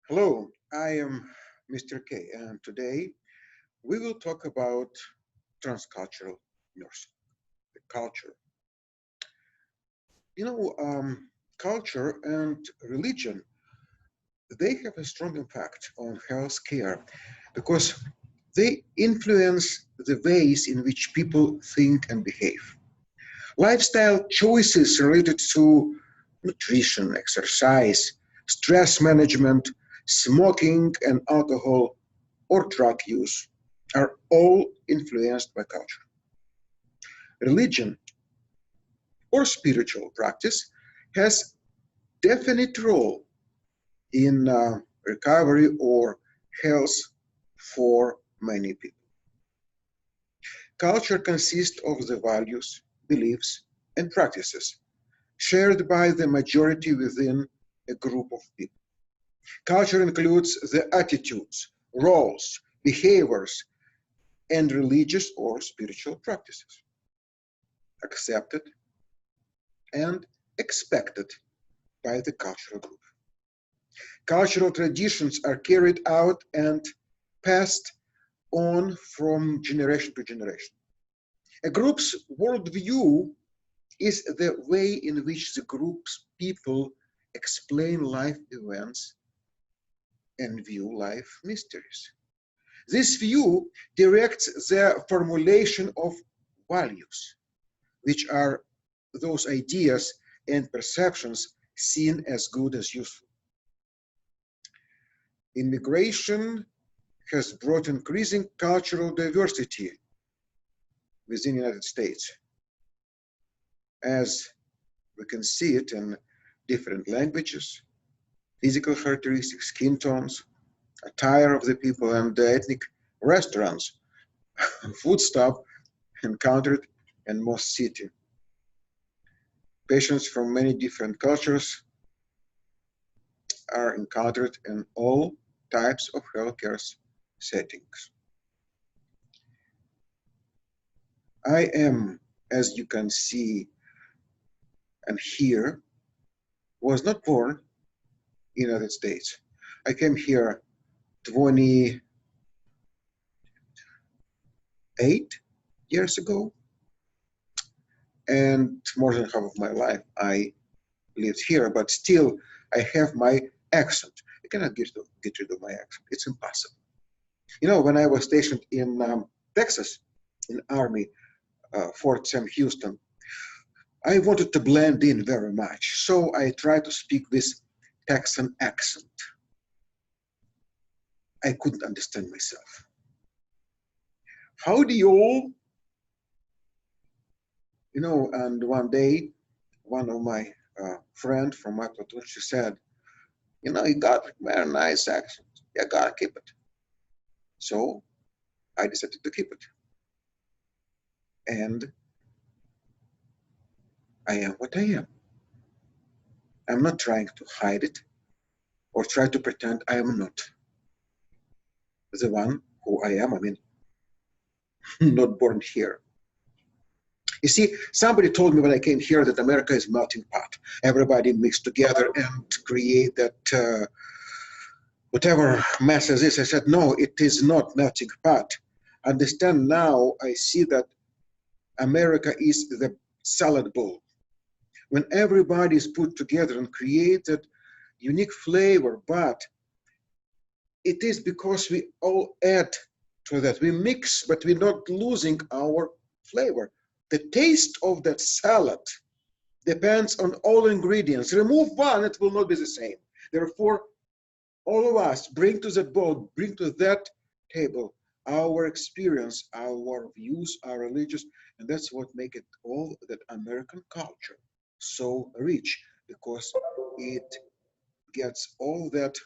Hello, I am Mr. K, and today we will talk about transcultural nursing, the culture. You know, culture and religion, they have a strong impact on health care because they influence the ways in which people think and behave. Lifestyle choices related to nutrition, exercise, stress management, smoking and alcohol, or drug use are all influenced by culture. Religion or spiritual practice has definite role in recovery or health for many people. Culture consists of the values, beliefs, and practices shared by the majority within a group of people. Culture includes the attitudes, roles, behaviors, and religious or spiritual practices accepted and expected by the cultural group. Cultural traditions are carried out and passed on from generation to generation. A group's worldview is the way in which the group's people explain life events and view life mysteries. This view directs the formulation of values, which are those ideas and perceptions seen as good as useful. Immigration has brought increasing cultural diversity within the United States, as we can see it in different languages, physical characteristics, skin tones, attire of the people, and ethnic restaurants, food stuff encountered in most cities. Patients from many different cultures are encountered in all types of healthcare settings. I am, as you can see and hear, was not born in the United States. I came here 28 years ago, and more than half of my life I lived here, but still I have my accent. I cannot get rid of my accent. It's impossible. You know, when I was stationed in Texas, in Army, Fort Sam Houston, I wanted to blend in very much, so I tried to speak with Texan accent. I couldn't understand myself. How do you all? You know, and one day, one of my friend from my platoon, she said, you know, you got a very nice accent. You gotta keep it. So I decided to keep it. And I am what I am. I'm not trying to hide it or try to pretend I am not the one who I am. I mean, not born here. You see, somebody told me when I came here that America is melting pot. Everybody mixed together and create that whatever mess is this. I said, no, it is not melting pot. Understand now, I see that America is the salad bowl. When everybody is put together and created unique flavor, but it is because we all add to that. We mix, but we're not losing our flavor. The taste of that salad depends on all ingredients. Remove one, it will not be the same. Therefore, all of us bring to that bowl, bring to that table our experience, our views, our religious, and that's what makes it all that American culture so rich, because it gets all that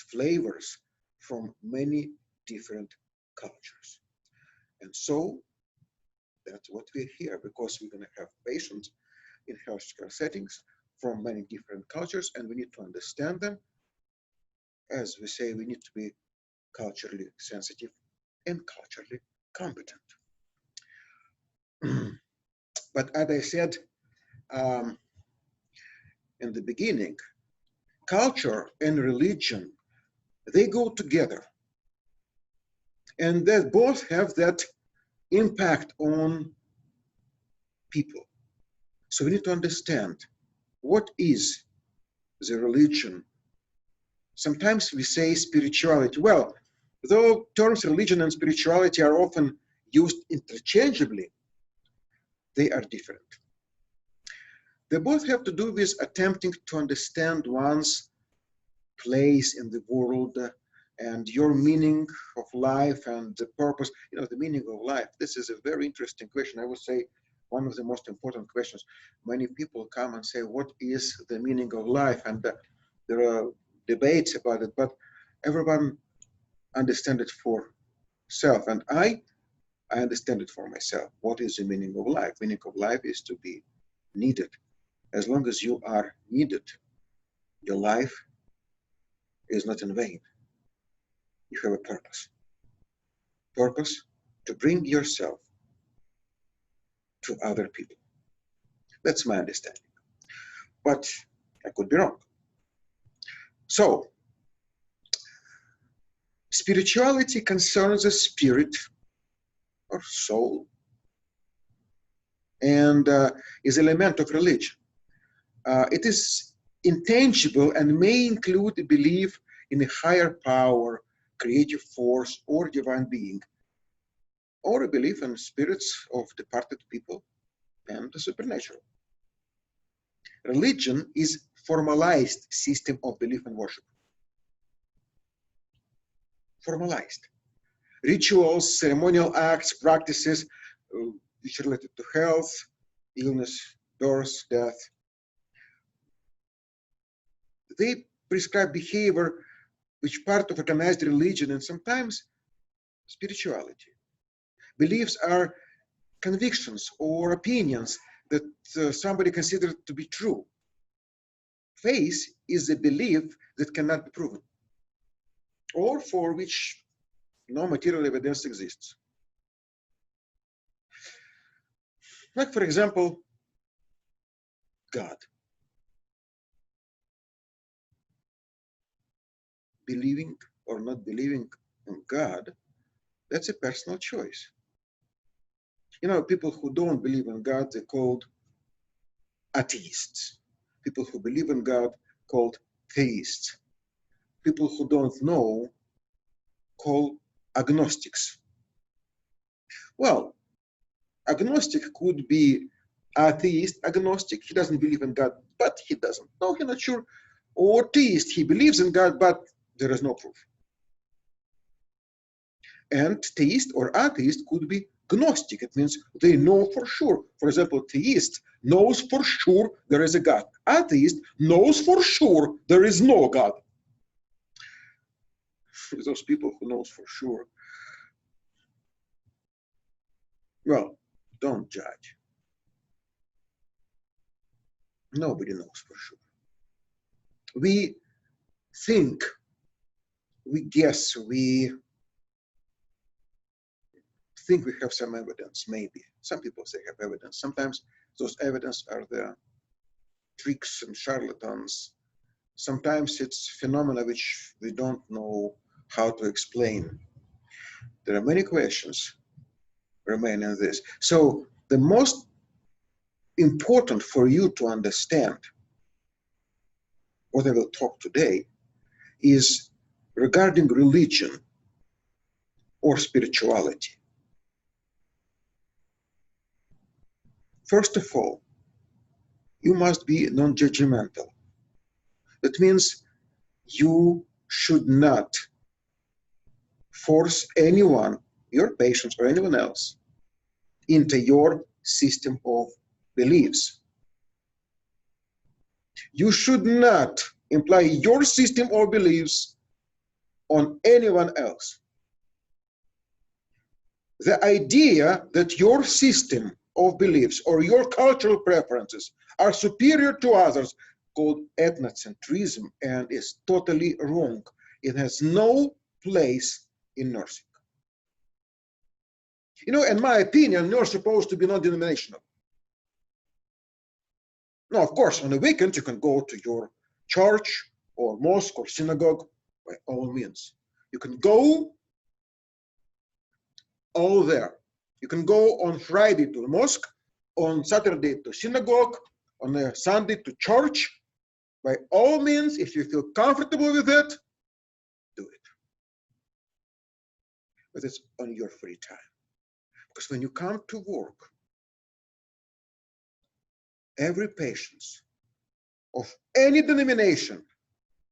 flavors from many different cultures. And so that's what we're here, because we're going to have patients in healthcare settings from many different cultures, and we need to understand them. As we say, we need to be culturally sensitive and culturally competent. But as I said in the beginning, culture and religion, they go together. And they both have that impact on people. So we need to understand what is the religion. Sometimes we say spirituality. Well, though terms religion and spirituality are often used interchangeably, they are different. They both have to do with attempting to understand one's place in the world and your meaning of life and the purpose. You know, the meaning of life. This is a very interesting question. I would say one of the most important questions. Many people come and say, what is the meaning of life? And there are debates about it, but everyone understands it for self. And I understand it for myself. What is the meaning of life? Meaning of life is to be needed. As long as you are needed, your life is not in vain. You have a purpose. Purpose to bring yourself to other people. That's my understanding. But I could be wrong. So, spirituality concerns the spirit or soul and is an element of religion. It is intangible and may include a belief in a higher power, creative force, or divine being, or a belief in spirits of departed people and the supernatural. Religion is formalized system of belief and worship. Formalized. Rituals, ceremonial acts, practices which are related to health, illness, birth, death. They prescribe behavior which part of organized religion and sometimes spirituality. Beliefs are convictions or opinions that somebody considers to be true. Faith is a belief that cannot be proven or for which no material evidence exists. Like, for example, God. Believing or not believing in God, that's a personal choice. You know, people who don't believe in God, they're called atheists. People who believe in God, called theists. People who don't know, called agnostics. Well, agnostic could be atheist, agnostic, he doesn't believe in God, but he doesn't know, he's not sure. Or theist, he believes in God, but there is no proof. And theist or atheist could be gnostic. It means they know for sure. For example, theist knows for sure there is a God. Atheist knows for sure there is no God. Those people who knows for sure, well, don't judge. Nobody knows for sure. We think, we guess, we think we have some evidence, maybe. Some people say have evidence. Sometimes those evidence are the tricks and charlatans. Sometimes it's phenomena which we don't know how to explain. There are many questions remain in this. So the most important for you to understand what I will talk today is regarding religion or spirituality. First of all, you must be non-judgmental. That means you should not force anyone, your patients or anyone else, into your system of beliefs. You should not imply your system of beliefs on anyone else. The idea that your system of beliefs or your cultural preferences are superior to others, called ethnocentrism, and is totally wrong. It has no place in nursing. You know, in my opinion, you're supposed to be non-denominational. Now, of course, on the weekend, you can go to your church or mosque or synagogue, by all means. You can go all there. You can go on Friday to the mosque, on Saturday to synagogue, on a Sunday to church. By all means, if you feel comfortable with it, do it. But it's on your free time. Because when you come to work, every patient of any denomination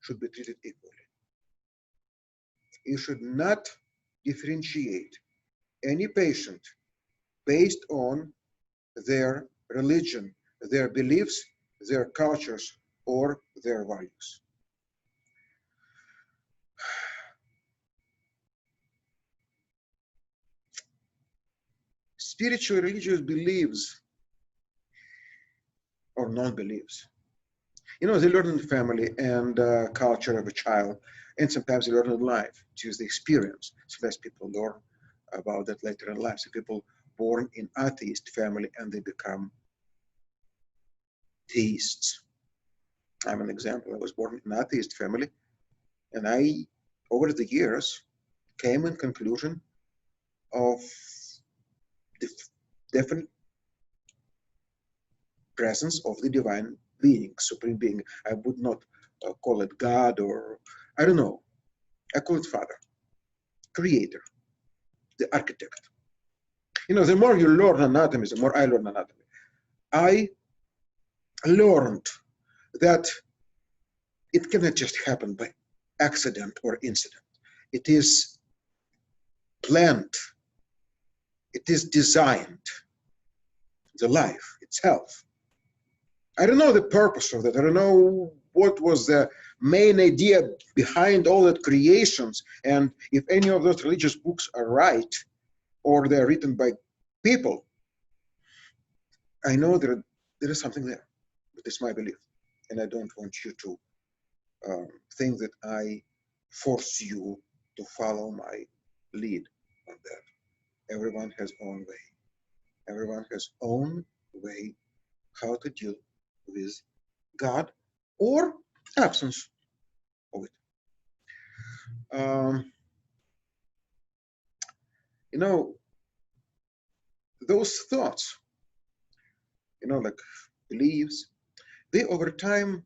should be treated equally. You should not differentiate any patient based on their religion, their beliefs, their cultures, or their values. Spiritual religious beliefs or non-beliefs, you know, they learn in the family and culture of a child, and sometimes they learn in life. Choose the experience. Sometimes people learn about that later in life. So people born in atheist family and they become theists. I'm an example. I was born in an atheist family, and I, over the years, came in conclusion of the definite presence of the divine being, supreme being. I would not call it God, or I don't know. I call it Father, Creator, the architect. You know, the more you learn anatomy, the more I learn anatomy. I learned that it cannot just happen by accident or incident. It is planned. It is designed. The life itself. I don't know the purpose of that. I don't know what was the main idea behind all that creations, and if any of those religious books are right, or they're written by people. I know there is something there, but it's my belief, and I don't want you to think that I force you to follow my lead on that. Everyone has own way. Everyone has own way how to deal with God or absence of it. You know, those thoughts, you know, like beliefs, they over time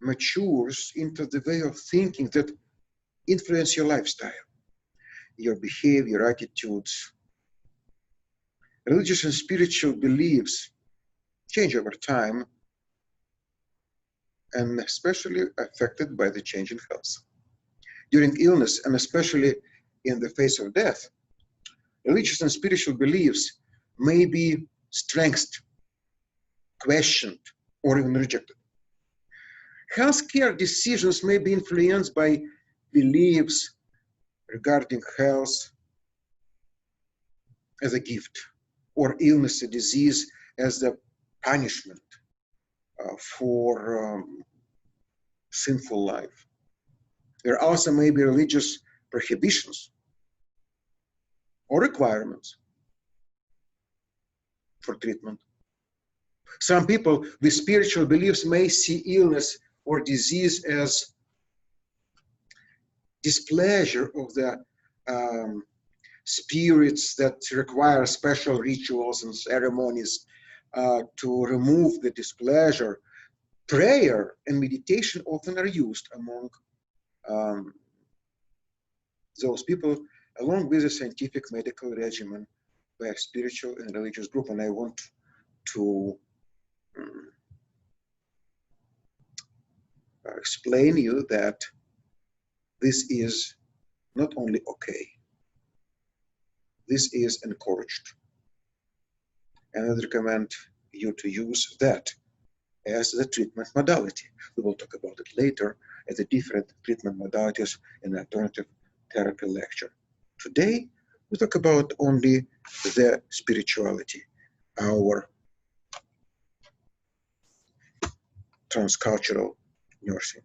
matures into the way of thinking that influence your lifestyle, your behavior, your attitudes. Religious and spiritual beliefs change over time, and especially affected by the change in health. During illness, and especially in the face of death, religious and spiritual beliefs may be strengthened, questioned, or even rejected. Healthcare decisions may be influenced by beliefs regarding health as a gift, or illness, a disease, as the punishment for sinful life. There also may be religious prohibitions or requirements for treatment. Some people with spiritual beliefs may see illness or disease as displeasure of the spirits that require special rituals and ceremonies to remove the displeasure. Prayer and meditation often are used among those people, along with a scientific medical regimen by a spiritual and religious group. And I want to explain you that this is not only okay, this is encouraged. And I recommend you to use that as the treatment modality. We will talk about it later, at the different treatment modalities in alternative therapy lecture. Today, we talk about only the spirituality, our transcultural nursing.